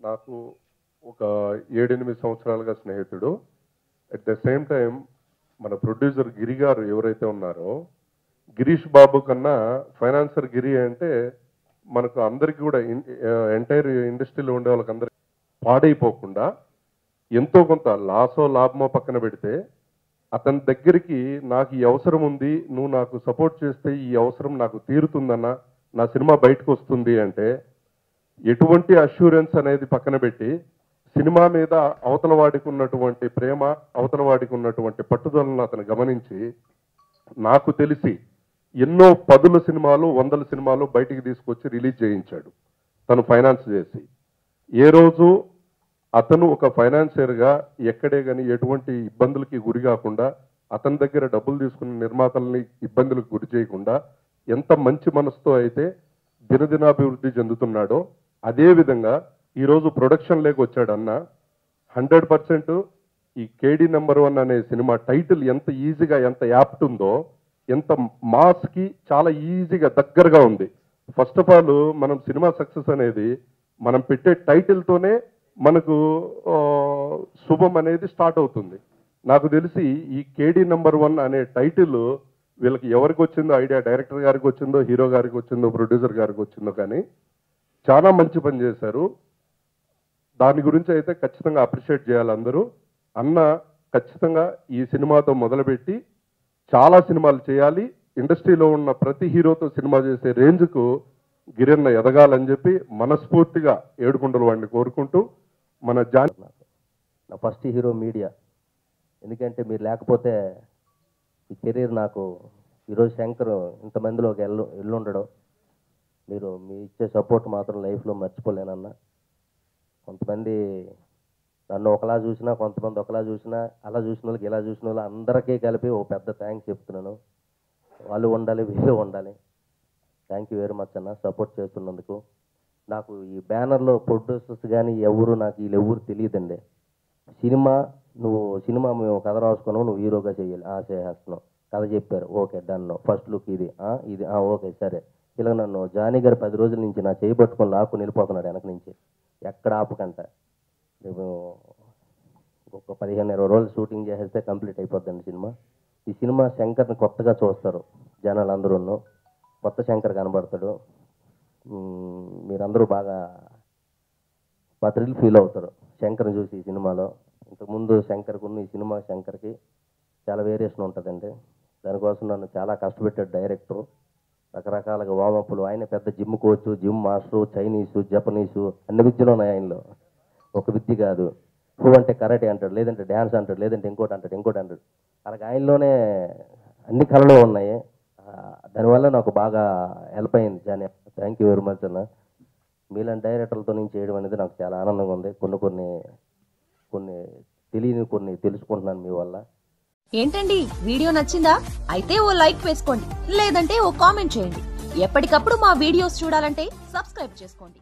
నాకు ఒక 7-8 సంవత్సరాలుగా స్నేహితుడు. అట్ ద సేమ్ టైం మన ప్రొడ్యూసర్ గిరి గారు ఎవరైతే ఉన్నారో, గిరీష్ బాబు కన్నా ఫైనాన్సర్ గిరి అంటే మనకు అందరికీ కూడా ఎంటైర్ ఇండస్ట్రీలో ఉండే వాళ్ళకందరికీ పాడైపోకుండా ఎంతో కొంత లాసో లాభమో పక్కన పెడితే అతని దగ్గరికి నాకు ఈ అవసరం ఉంది, నువ్వు నాకు సపోర్ట్ చేస్తే ఈ అవసరం నాకు తీరుతుందన్నా, నా సినిమా బయటకు వస్తుంది అంటే ఎటువంటి అష్యూరెన్స్ అనేది పక్కన పెట్టి సినిమా మీద అవతల వాడికి ఉన్నటువంటి ప్రేమ, అవతల వాడికి ఉన్నటువంటి పట్టుదలను అతను గమనించి నాకు తెలిసి ఎన్నో 10 సినిమాలు 100 సినిమాలు బయటికి తీసుకొచ్చి రిలీజ్ చేయించాడు తను ఫైనాన్స్ చేసి. ఏ రోజు అతను ఒక ఫైనాన్సియర్గా ఎక్కడే కానీ ఎటువంటి ఇబ్బందులకి గురి కాకుండా, అతని దగ్గర డబ్బులు తీసుకున్న నిర్మాతల్ని ఇబ్బందులకు గురి చేయకుండా ఎంత మంచి మనసుతో అయితే దినదినాభివృద్ధి చెందుతున్నాడో, అదేవిధంగా ఈరోజు ప్రొడక్షన్ లేక వచ్చాడన్న 100% ఈ కేడీ నెంబర్ 1 అనే సినిమా టైటిల్ ఎంత ఈజీగా, ఎంత యాప్ట్ ఉందో, ఎంత మాస్కి చాలా ఈజీగా దగ్గరగా ఉంది. ఫస్ట్ ఆఫ్ ఆల్ మనం సినిమా సక్సెస్ అనేది మనం పెట్టే టైటిల్తోనే మనకు శుభం అనేది స్టార్ట్ అవుతుంది. నాకు తెలిసి ఈ కేడీ నెంబర్ 1 అనే టైటిల్ వీళ్ళకి ఎవరికి వచ్చిందో ఐడియా, డైరెక్టర్ గారికి వచ్చిందో, హీరో గారికి వచ్చిందో, ప్రొడ్యూసర్ గారికి వచ్చిందో, కానీ చాలా మంచి పని చేశారు. దాని గురించి అయితే ఖచ్చితంగా అప్రిషియేట్ చేయాలి అందరూ. అన్న ఖచ్చితంగా ఈ సినిమాతో మొదలుపెట్టి చాలా సినిమాలు చేయాలి, ఇండస్ట్రీలో ఉన్న ప్రతి హీరోతో సినిమా చేసే రేంజ్కు గిరన్న ఎదగాలని చెప్పి మనస్ఫూర్తిగా ఏడుకొండల వాడిని కోరుకుంటూ మన నా ఫస్ట్ హీరో మీడియా. ఎందుకంటే మీరు లేకపోతే ఈ కెరీర్ నాకు ఈరోజు శంకర్ ఇంతమందిలో ఒక ఎల్లు ఉండడం. మీరు మీ ఇచ్చే సపోర్ట్ మాత్రం లైఫ్లో మర్చిపోలేనన్నా. కొంతమంది నన్ను ఒకలా చూసినా, కొంతమంది ఒకలా చూసినా, అలా చూసిన వాళ్ళకి ఇలా చూసిన వాళ్ళు అందరికీ కలిపి ఓ పెద్ద థ్యాంక్స్ చెప్తున్నాను. వాళ్ళు ఉండాలి, వీళ్ళు ఉండాలి. థ్యాంక్ యూ వెరీ మచ్ అన్న, సపోర్ట్ చేస్తున్నందుకు. నాకు ఈ బ్యానర్లో ప్రొడ్యూసర్స్ కానీ నాకు వీళ్ళు ఎవరు తెలియదండి. సినిమా మేము కథ రాసుకున్నావు, నువ్వు హీరోగా చేయాలి, చేస్తున్నావు, కథ చెప్పారు, ఓకే డన్, ఫస్ట్ లుక్ ఇది ఓకే సరే. ఇలా నన్ను జానీ గారు 10 రోజుల నుంచి నా చేయి పట్టుకొని లాక్కుని వెళ్ళిపోతున్నాడు వెనక నుంచి, ఎక్కడ ఆపకంట. రేపు ఒక 15-20 రోజులు షూటింగ్ చేసేస్తే కంప్లీట్ అయిపోద్దండి సినిమా. ఈ సినిమా శంకర్ని కొత్తగా చూస్తారు జనాలు అందరూ, కొత్త శంకర్ కనబడతాడు. మీరందరూ బాగా థ్రిల్ ఫీల్ అవుతారు శంకర్ని చూసి ఈ సినిమాలో. ఇంతకుముందు శంకర్కున్న ఈ సినిమా శంకర్కి చాలా వేరియేషన్ ఉంటుందండి. దానికోసం నన్ను చాలా కష్టపెట్టాడు డైరెక్టరు. రకరకాలుగా వామప్పులు, ఆయన పెద్ద gym coach, gym master, Chinese, Japanese అన్ని విద్యలు ఉన్నాయి ఆయనలో. ఒక విద్య కాదు. అంటే కరాటే అంటాడు, లేదంటే డ్యాన్స్ అంటాడు, లేదంటే ఇంకోటి అంటాడు. అలాగే ఆయనలోనే అన్ని కళలు ఉన్నాయి. దానివల్ల నాకు బాగా హెల్ప్ అయింది Jani. Thank you very much అన్న. మీలాంటి డైరెక్టర్లతో నేను చేయడం అనేది నాకు చాలా ఆనందంగా ఉంది. కొన్ని తెలియని కొన్ని తెలుసుకుంటున్నాను మీ వల్ల. ఏంటండి వీడియో నచ్చిందా? అయితే ఓ లైక్ వేసుకోండి, లేదంటే ఓ కామెంట్ చేయండి. ఎప్పటికప్పుడు మా వీడియోస్ చూడాలంటే సబ్స్క్రైబ్ చేసుకోండి.